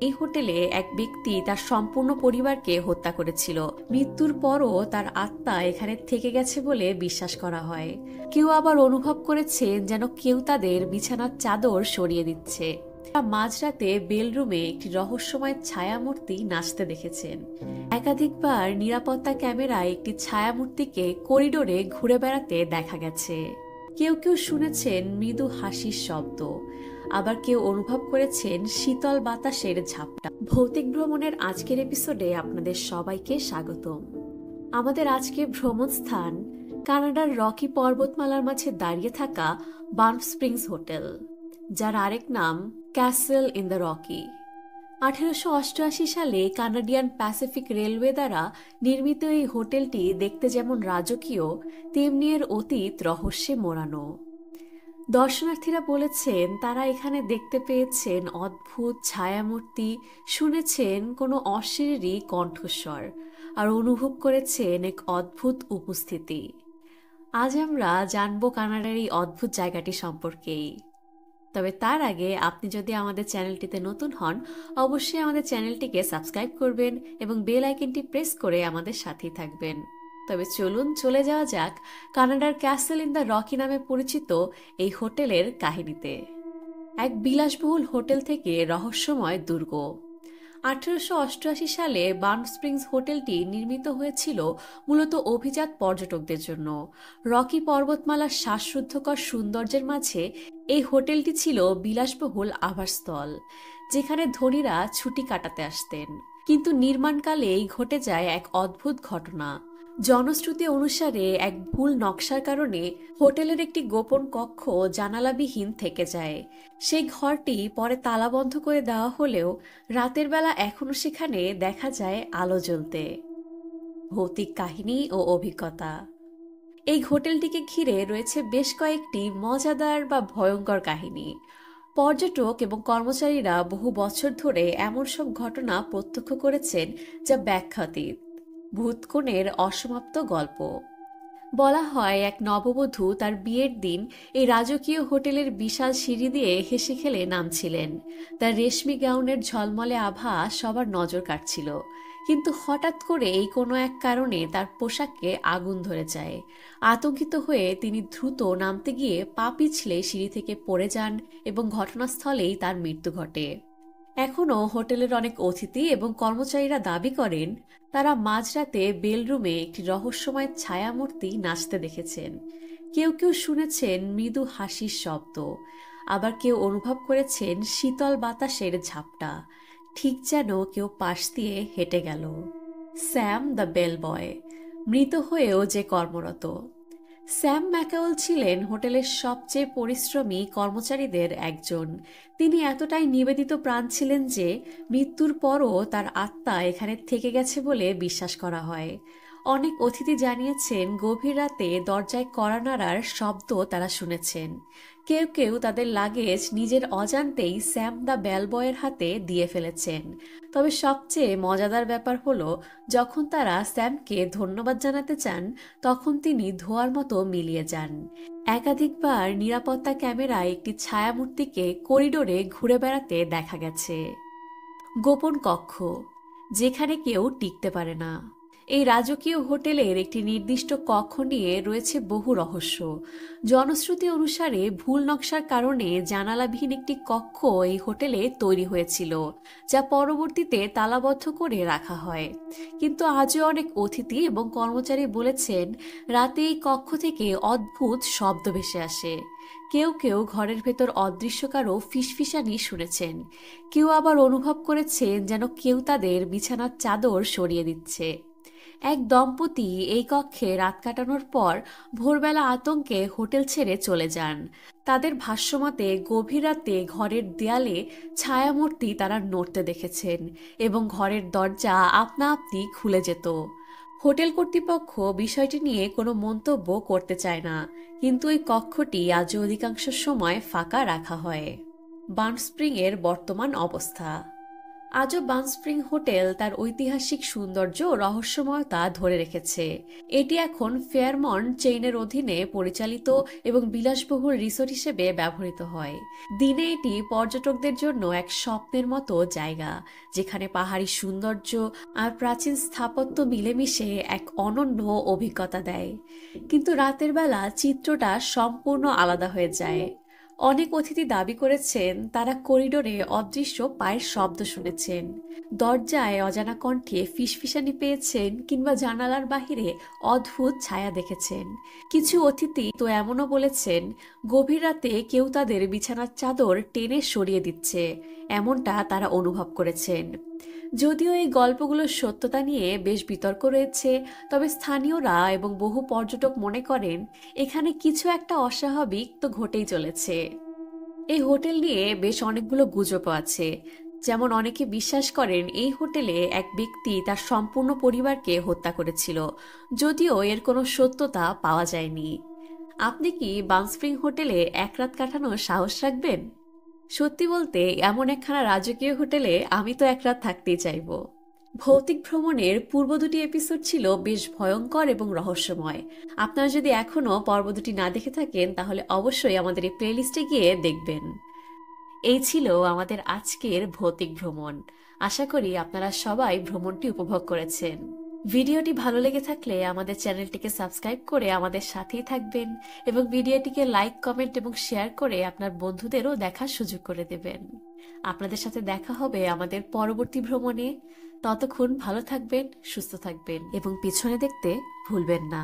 এই হোটেলে এক ব্যক্তি তার সম্পূর্ণ পরিবারকে হত্যা করেছিল। মৃত্যুর পরও তার আত্মা এখানে থেকে গেছে বলে বিশ্বাস করা হয়। কেউ আবার অনুভব করেছেন যেন কেউ তাদের বিছানার চাদর সরিয়ে দিচ্ছে। মাঝরাতে বেলরুমে একটি রহস্যময় ছায়ামূর্তি নাচতে দেখেছেন। একাধিকবার নিরাপত্তা ক্যামেরায় একটি ছায়ামূর্তিকে করিডোরে ঘুরে বেড়াতে দেখা গেছে। কেউ কেউ শুনেছেন মৃদু হাসির শব্দ, আবার কেউ অনুভব করেছেন শীতল বাতাসের ঝাপটা। ভৌতিক ভ্রমণের আজকের এপিসোডে আপনাদের সবাইকে স্বাগতম। আমাদের আজকের ভ্রমণ স্থান কানাডার রকি পর্বতমালার মাঝে দাঁড়িয়ে থাকা বানফ স্প্রিংস হোটেল, যার আরেক নাম ক্যাসেল ইন দ্য রকি। 1888 সালে কানাডিয়ান প্যাসিফিক রেলওয়ে দ্বারা নির্মিত এই হোটেলটি দেখতে যেমন রাজকীয়, তেমনি এর অতীত রহস্যে মোড়ানো। দর্শনার্থীরা বলেছেন তারা এখানে দেখতে পেয়েছেন অদ্ভুত ছায়ামূর্তি, শুনেছেন কোনো অশরীরী কণ্ঠস্বর, আর অনুভব করেছেন এক অদ্ভুত উপস্থিতি। আজ আমরা জানব কানাডার এই অদ্ভুত জায়গাটি সম্পর্কেই। তবে তার আগে আপনি যদি আমাদের চ্যানেলটিতে নতুন হন, অবশ্যই আমাদের চ্যানেলটিকে সাবস্ক্রাইব করবেন এবং বেল আইকনটি প্রেস করে আমাদের সাথেই থাকবেন। তবে চলুন চলে যাওয়া যাক কানাডার ক্যাসেল ইন দ্য রকি নামে পরিচিত এই হোটেলের কাহিনীতে। এক বিলাসবহুল হোটেল থেকে রহস্যময় দুর্গ। 1888 সালে বানফ স্প্রিংস হোটেলটি নির্মিত হয়েছিল মূলত অভিজাত পর্যটকদের জন্য। রকি পর্বতমালার শ্বাসরুদ্ধকর সৌন্দর্যের মাঝে এই হোটেলটি ছিল বিলাসবহুল আবাসস্থল, যেখানে ধনীরা ছুটি কাটাতে আসতেন। কিন্তু নির্মাণকালেই ঘটে যায় এক অদ্ভুত ঘটনা। জনশ্রুতি অনুসারে এক ভুল নকশার কারণে হোটেলের একটি গোপন কক্ষ জানালাবিহীন থেকে যায়। সেই ঘরটি পরে তালাবন্ধ করে দেওয়া হলেও রাতের বেলা এখনো সেখানে দেখা যায় আলো জ্বলতে। ভৌতিক কাহিনী ও অভিজ্ঞতা। এই হোটেলটিকে ঘিরে রয়েছে বেশ কয়েকটি মজাদার বা ভয়ঙ্কর কাহিনী। পর্যটক এবং কর্মচারীরা বহু বছর ধরে এমন সব ঘটনা প্রত্যক্ষ করেছেন যা ব্যাখ্যাতীত। ভূতকোণের অসমাপ্ত গল্প। বলা হয় এক নববধূ তার বিয়ের দিন এই রাজকীয় হোটেলের বিশাল সিঁড়ি দিয়ে হেসে খেলে নামছিলেন। তার রেশমি গাউনের ঝলমলে আভা সবার নজর কাটছিল, কিন্তু হঠাৎ করে এই কোনো এক কারণে তার পোশাকে আগুন ধরে যায়। আতঙ্কিত হয়ে তিনি দ্রুত নামতে গিয়ে পা পিছলে সিঁড়ি থেকে পড়ে যান এবং ঘটনাস্থলেই তার মৃত্যু ঘটে। এখনও হোটেলের অনেক অতিথি এবং কর্মচারীরা দাবি করেন তারা মাঝরাতে বেলরুমে একটি রহস্যময় ছায়ামূর্তি নাচতে দেখেছেন। কেউ কেউ শুনেছেন মৃদু হাসির শব্দ, আবার কেউ অনুভব করেছেন শীতল বাতাসের ঝাপটা, ঠিক যেন কেউ পাশ দিয়ে হেঁটে গেল। স্যাম দ্য বেল বয়, মৃত হয়েও যে কর্মরত। স্যাম ম্যাকাওয়েল ছিলেন হোটেলের সবচেয়ে পরিশ্রমী কর্মচারীদের একজন। তিনি এতটাই নিবেদিত প্রাণ ছিলেন যে মৃত্যুর পরও তার আত্মা এখানে থেকে গেছে বলে বিশ্বাস করা হয়। অনেক অতিথি জানিয়েছেন গভীর রাতে দরজায় কড়া নাড়ার শব্দ তারা শুনেছেন। কেউ কেউ তাদের লাগেজ নিজের অজান্তেই স্যাম দ্য বেলবয়ের হাতে দিয়ে ফেলেছেন। তবে সবচেয়ে মজাদার ব্যাপার হলো, যখন তারা স্যামকে ধন্যবাদ জানাতে চান তখন তিনি ধোঁয়ার মতো মিলিয়ে যান। একাধিকবার নিরাপত্তা ক্যামেরায় একটি ছায়ামূর্তিকে করিডোরে ঘুরে বেড়াতে দেখা গেছে। গোপন কক্ষ, যেখানে কেউ টিকতে পারে না। এই রাজকীয় হোটেলের একটি নির্দিষ্ট কক্ষ নিয়ে রয়েছে বহু রহস্য। জনশ্রুতি অনুসারে ভুল নকশার কারণে জানালাবিহীন একটি কক্ষ এই হোটেলে তৈরি হয়েছিল, যা পরবর্তীতে তালাবদ্ধ করে রাখা হয়। কিন্তু আজও অনেক অতিথি এবং কর্মচারী বলেছেন রাতে এই কক্ষ থেকে অদ্ভুত শব্দ ভেসে আসে। কেউ কেউ ঘরের ভেতর অদৃশ্য কারো ফিসফিসানি শুনেছেন। কেউ আবার অনুভব করেছেন যেন কেউ তাদের বিছানার চাদর সরিয়ে দিচ্ছে। এক দম্পতি এই কক্ষে রাত কাটানোর পর ভোরবেলা আতঙ্কে হোটেল ছেড়ে চলে যান। তাদের ভাষ্যমতে গভীর রাতে ঘরের দেয়ালে ছায়ামূর্তি তারা নড়তে দেখেছেন এবং ঘরের দরজা আপনা আপনি খুলে যেত। হোটেল কর্তৃপক্ষ বিষয়টি নিয়ে কোনো মন্তব্য করতে চায় না, কিন্তু এই কক্ষটি আজও অধিকাংশ সময় ফাঁকা রাখা হয়। বানফ স্প্রিং এর বর্তমান অবস্থা। আজও বানস্প্রিং হোটেল তার ঐতিহাসিক সৌন্দর্য ও রহস্যময়তা ধরে রেখেছে। এটি এখন ফেয়ারমন্ট চেইনের অধীনে পরিচালিত এবং বিলাসবহুল রিসোর্ট হিসেবে ব্যবহৃত হয়। দিনে এটি পর্যটকদের জন্য এক স্বপ্নের মতো জায়গা, যেখানে পাহাড়ি সৌন্দর্য আর প্রাচীন স্থাপত্য মিলেমিশে এক অনন্য অভিজ্ঞতা দেয়। কিন্তু রাতের বেলা চিত্রটা সম্পূর্ণ আলাদা হয়ে যায়। অনেক অতিথি দাবি করেছেন তারা করিডোরে অদৃশ্য পায়ের শব্দ শুনেছেন, দরজায় অজানা কণ্ঠে ফিসফিসানি পেয়েছেন কিংবা জানালার বাহিরে অদ্ভুত ছায়া দেখেছেন। কিছু অতিথি তো এমনও বলেছেন গভীর রাতে কেউ তাদের বিছানার চাদর টেনে সরিয়ে দিচ্ছে, এমনটা তারা অনুভব করেছেন। যদিও এই গল্পগুলোর সত্যতা নিয়ে বেশ বিতর্ক রয়েছে, তবে স্থানীয়রা এবং বহু পর্যটক মনে করেন এখানে কিছু একটা অস্বাভাবিক তো ঘটেই চলেছে। এই হোটেল নিয়ে বেশ অনেকগুলো গুজবও আছে। যেমন অনেকে বিশ্বাস করেন এই হোটেলে এক ব্যক্তি তার সম্পূর্ণ পরিবারকে হত্যা করেছিল, যদিও এর কোনো সত্যতা পাওয়া যায়নি। আপনি কি বানস্প্রিং হোটেলে এক রাত কাটানোর সাহস রাখবেন? সত্যি বলতে এমন একখানা রাজকীয় হোটেলে আমি তো এক রাত থাকতেই চাইবো। ভৌতিক ভ্রমণের পূর্ব দুটি এপিসোড ছিল বেশ ভয়ঙ্কর এবং রহস্যময়। আপনারা যদি এখনো পর্ব দুটি না দেখে থাকেন তাহলে অবশ্যই আমাদের এই প্লেলিস্টে গিয়ে দেখবেন। এই ছিল আমাদের আজকের ভৌতিক ভ্রমণ। আশা করি আপনারা সবাই ভ্রমণটি উপভোগ করেছেন। ভিডিওটি ভালো লেগে থাকলে আমাদের চ্যানেলটিকে সাবস্ক্রাইব করে আমাদের সাথেই থাকবেন এবং ভিডিওটিকে লাইক, কমেন্ট এবং শেয়ার করে আপনার বন্ধুদেরও দেখার সুযোগ করে দেবেন। আপনাদের সাথে দেখা হবে আমাদের পরবর্তী ভ্রমণে। ততক্ষণ ভালো থাকবেন, সুস্থ থাকবেন এবং পিছনে দেখতে ভুলবেন না।